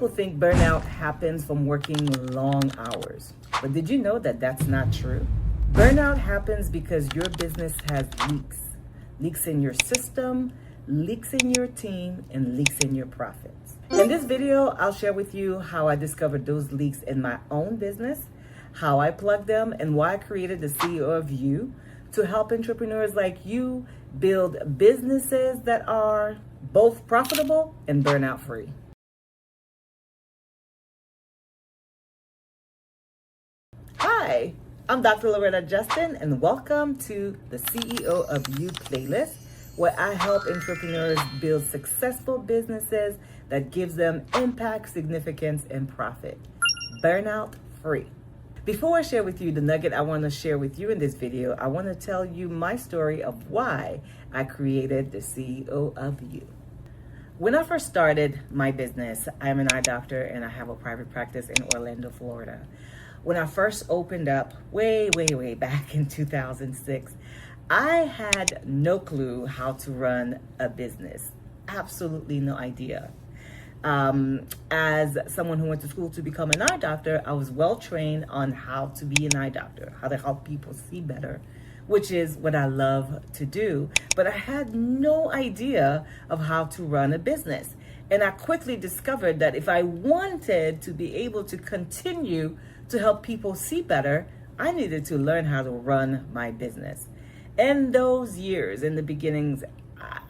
people think burnout happens from working long hours, but did you know that that's not true? Burnout happens because your business has leaks. Leaks in your system, leaks in your team, and leaks in your profits. In this video, I'll share with you how I discovered those leaks in my own business, how I plugged them, and why I created the CEO of You to help entrepreneurs like you build businesses that are both profitable and burnout free. Hi, I'm Dr. Lauretta Justin, and welcome to the CEO of You playlist, where I help entrepreneurs build successful businesses that gives them impact, significance, and profit. Burnout free. Before I share with you the nugget I want to share with you in this video, I want to tell you my story of why I created the CEO of You. When I first started my business, I'm an eye doctor and I have a private practice in Orlando, Florida. When I first opened up way back in 2006, I had no clue how to run a business. Absolutely no idea. As someone who went to school to become an eye doctor, I was well trained on how to be an eye doctor, how to help people see better, which is what I love to do. But I had no idea of how to run a business. And I quickly discovered that if I wanted to be able to continue to help people see better, I needed to learn how to run my business. In those years, in the beginnings,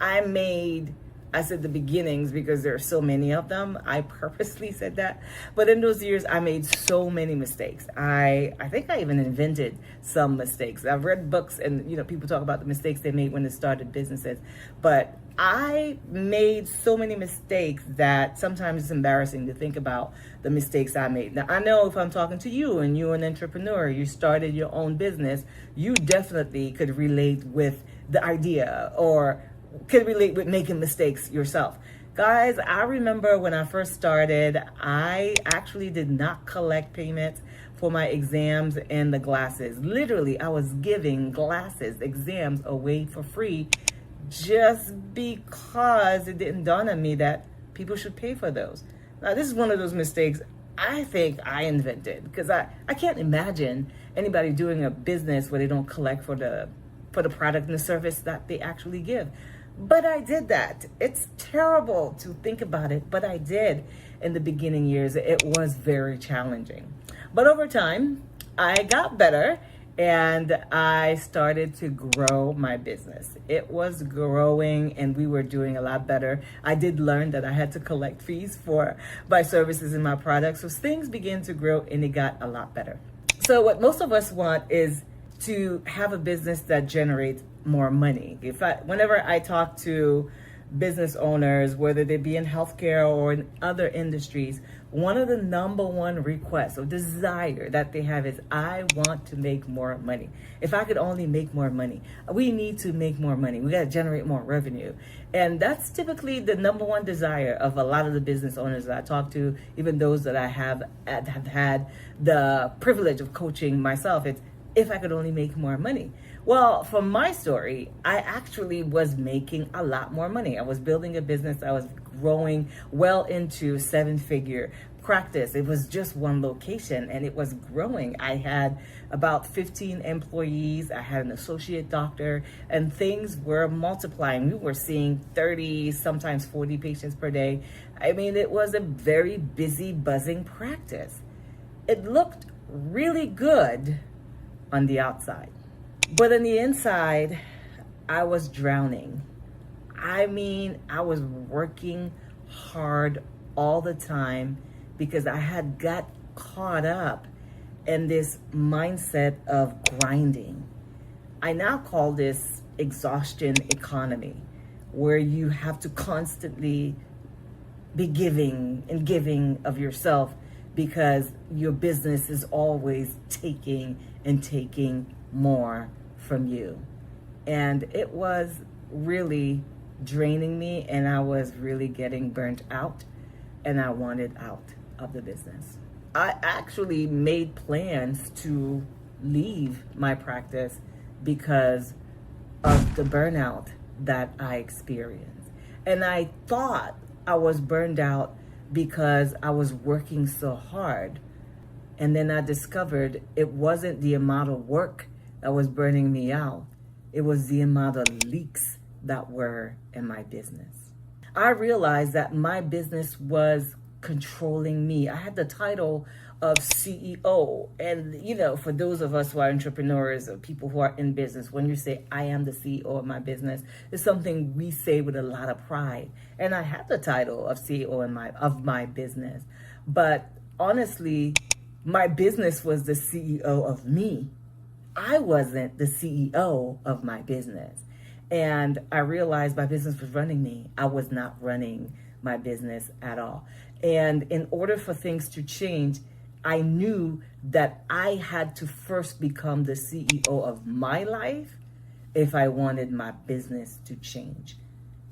I said the beginnings because there are so many of them. I purposely said that. But in those years, I made so many mistakes. I think I even invented some mistakes. I've read books and, people talk about the mistakes they made when they started businesses. But I made so many mistakes that sometimes it's embarrassing to think about the mistakes I made. Now, I know if I'm talking to you and you're an entrepreneur, you started your own business, you definitely could relate with the idea or could relate with making mistakes yourself. Guys, I remember when I first started, I actually did not collect payments for my exams and the glasses. Literally, I was giving glasses, exams away for free just because it didn't dawn on me that people should pay for those. Now, this is one of those mistakes I think I invented because I can't imagine anybody doing a business where they don't collect for the product and the service that they actually give. But I did that. It's terrible to think about it, but I did in the beginning years. It was very challenging. But over time, I got better and I started to grow my business. It was growing and we were doing a lot better. I did learn that I had to collect fees for my services and my products. So things began to grow and it got a lot better. So what most of us want is to have a business that generates more money. Whenever I talk to business owners, whether they be in healthcare or in other industries, one of the number one requests or desire that they have is, I want to make more money. If I could only make more money. We need to make more money. We got to generate more revenue. And that's typically the number one desire of a lot of the business owners that I talk to, even those that I have had the privilege of coaching myself. It's, if I could only make more money. Well, from my story, I actually was making a lot more money. I was building a business. I was growing well into 7-figure practice. It was just one location and it was growing. I had about 15 employees. I had an associate doctor and things were multiplying. We were seeing 30, sometimes 40 patients per day. I mean, it was a very busy, buzzing practice. It looked really good on the outside. But on the inside, I was drowning. I mean, I was working hard all the time because I had got caught up in this mindset of grinding. I now call this exhaustion economy, where you have to constantly be giving and giving of yourself because your business is always taking and taking more from you. And it was really draining me and I was really getting burnt out and I wanted out of the business. I actually made plans to leave my practice because of the burnout that I experienced. And I thought I was burned out because I was working so hard. And then I discovered it wasn't the amount of work that was burning me out. It was the amount of leaks that were in my business. I realized that my business was controlling me. I had the title of CEO. And, for those of us who are entrepreneurs or people who are in business, when you say, I am the CEO of my business, it's something we say with a lot of pride. And I had the title of CEO of my business. But honestly, my business was the CEO of me. I wasn't the CEO of my business. And I realized my business was running me. I was not running my business at all. And in order for things to change, I knew that I had to first become the CEO of my life if I wanted my business to change.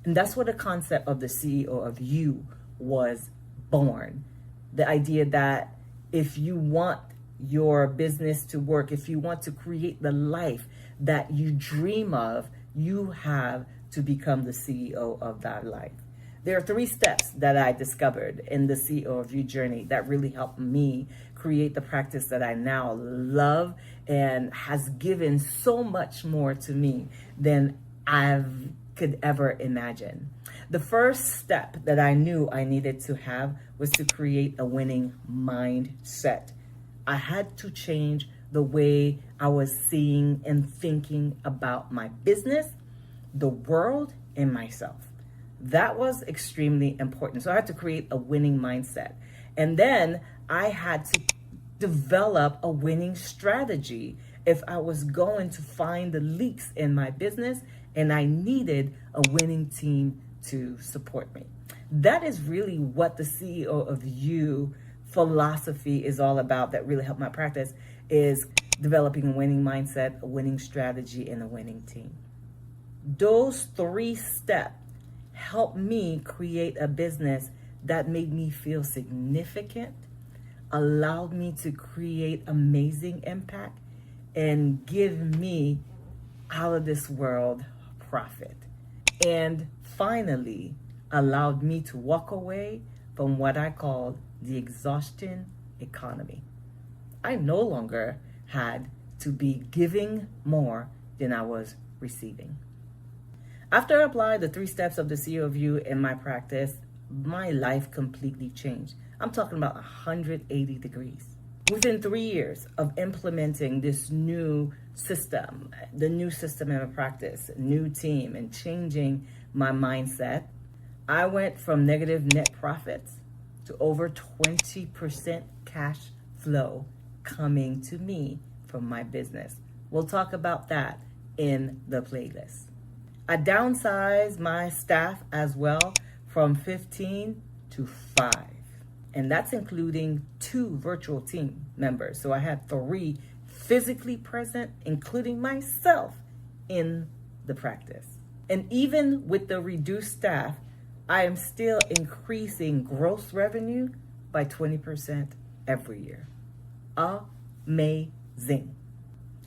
And that's where the concept of the CEO of you was born. The idea that if you want your business to work, if you want to create the life that you dream of, you have to become the CEO of that life. There are 3 steps that I discovered in the CEO of You journey that really helped me create the practice that I now love and has given so much more to me than I could ever imagine. The first step that I knew I needed to have was to create a winning mindset. I had to change the way I was seeing and thinking about my business, the world, and myself. That was extremely important. So I had to create a winning mindset. And then I had to develop a winning strategy if I was going to find the leaks in my business, and I needed a winning team to support me. That is really what the CEO of You philosophy is all about. That really helped my practice is developing a winning mindset, a winning strategy, and a winning team. Those 3 steps helped me create a business that made me feel significant, allowed me to create amazing impact, and give me out of this world profit. And finally, allowed me to walk away from what I called the exhaustion economy. I no longer had to be giving more than I was receiving. After I applied the 3 steps of the CEO of You in my practice, my life completely changed. I'm talking about 180 degrees. Within 3 years of implementing this new system, the new system in my practice, new team, and changing my mindset, I went from negative net profits to over 20% cash flow coming to me from my business. We'll talk about that in the playlist. I downsized my staff as well from 15 to 5. And that's including 2 virtual team members. So I had 3 physically present, including myself, in the practice. And even with the reduced staff, I am still increasing gross revenue by 20% every year. Amazing.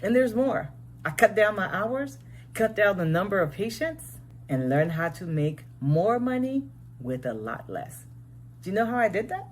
And there's more. I cut down my hours, cut down the number of patients, and learned how to make more money with a lot less. Do you know how I did that?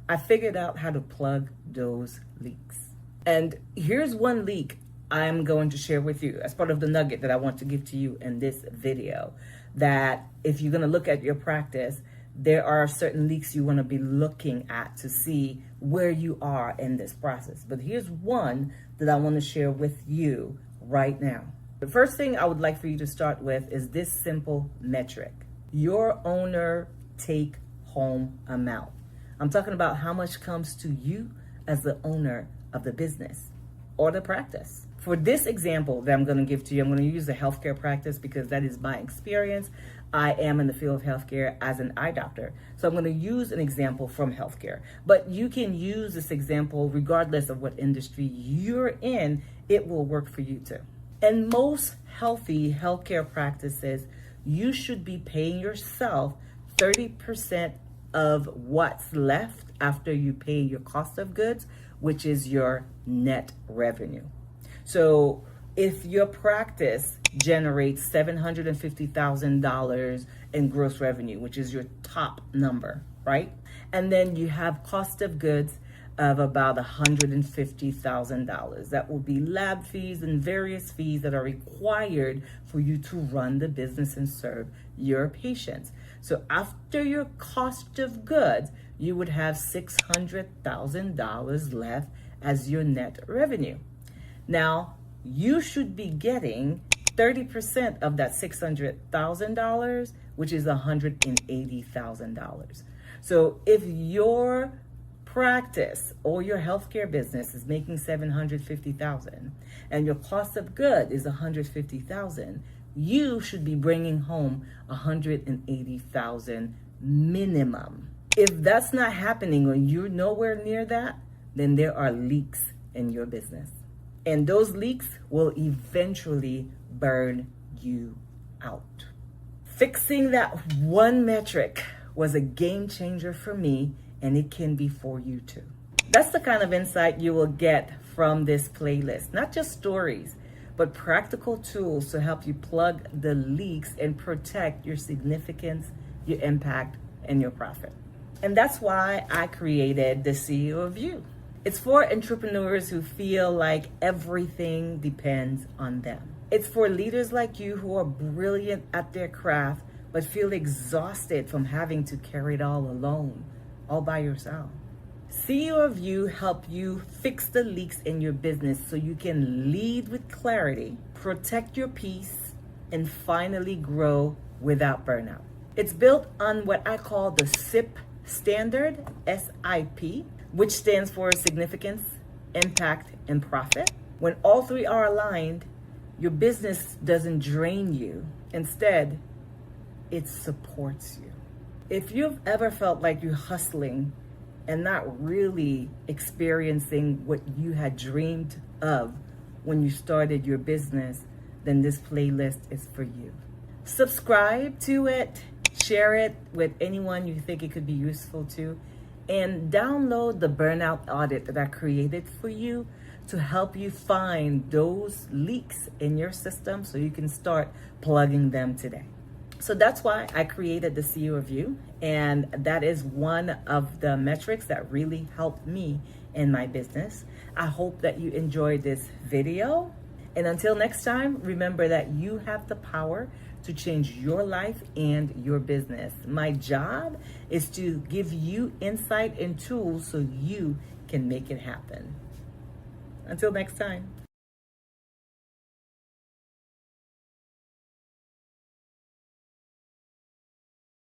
I figured out how to plug those leaks. And here's one leak I'm going to share with you as part of the nugget that I want to give to you in this video. That if you're going to look at your practice, there are certain leaks you want to be looking at to see where you are in this process. But here's one that I want to share with you right now. The first thing I would like for you to start with is this simple metric: your owner take home amount. I'm talking about how much comes to you as the owner of the business or the practice. For this example that I'm going to give to you, I'm going to use the healthcare practice because that is my experience. I am in the field of healthcare as an eye doctor. So I'm going to use an example from healthcare. But you can use this example regardless of what industry you're in. It will work for you too. In most healthy healthcare practices, you should be paying yourself 30% of what's left after you pay your cost of goods, which is your net revenue. So if your practice generates $750,000 in gross revenue, which is your top number, right? And then you have cost of goods of about $150,000. That will be lab fees and various fees that are required for you to run the business and serve your patients. So after your cost of goods, you would have $600,000 left as your net revenue. Now, you should be getting 30% of that $600,000, which is $180,000. So if your practice or your healthcare business is making $750,000 and your cost of good is $150,000, you should be bringing home $180,000 minimum. If that's not happening or you're nowhere near that, then there are leaks in your business. And those leaks will eventually burn you out. Fixing that one metric was a game changer for me, and it can be for you too. That's the kind of insight you will get from this playlist. Not just stories, but practical tools to help you plug the leaks and protect your significance, your impact, and your profit. And that's why I created the CEO of You. It's for entrepreneurs who feel like everything depends on them. It's for leaders like you who are brilliant at their craft, but feel exhausted from having to carry it all alone, all by yourself. CEO of You help you fix the leaks in your business so you can lead with clarity, protect your peace, and finally grow without burnout. It's built on what I call the S.I.P standard, S.I.P, which stands for significance, impact, and profit. When all three are aligned, your business doesn't drain you. Instead, it supports you. If you've ever felt like you're hustling and not really experiencing what you had dreamed of when you started your business, then this playlist is for you. Subscribe to it, share it with anyone you think it could be useful to, and download the Burnout Audit that I created for you to help you find those leaks in your system so you can start plugging them today. So that's why I created the CEO of You, and that is one of the metrics that really helped me in my business. I hope that you enjoyed this video, and until next time, remember that you have the power to change your life and your business. My job is to give you insight and tools so you can make it happen. Until next time.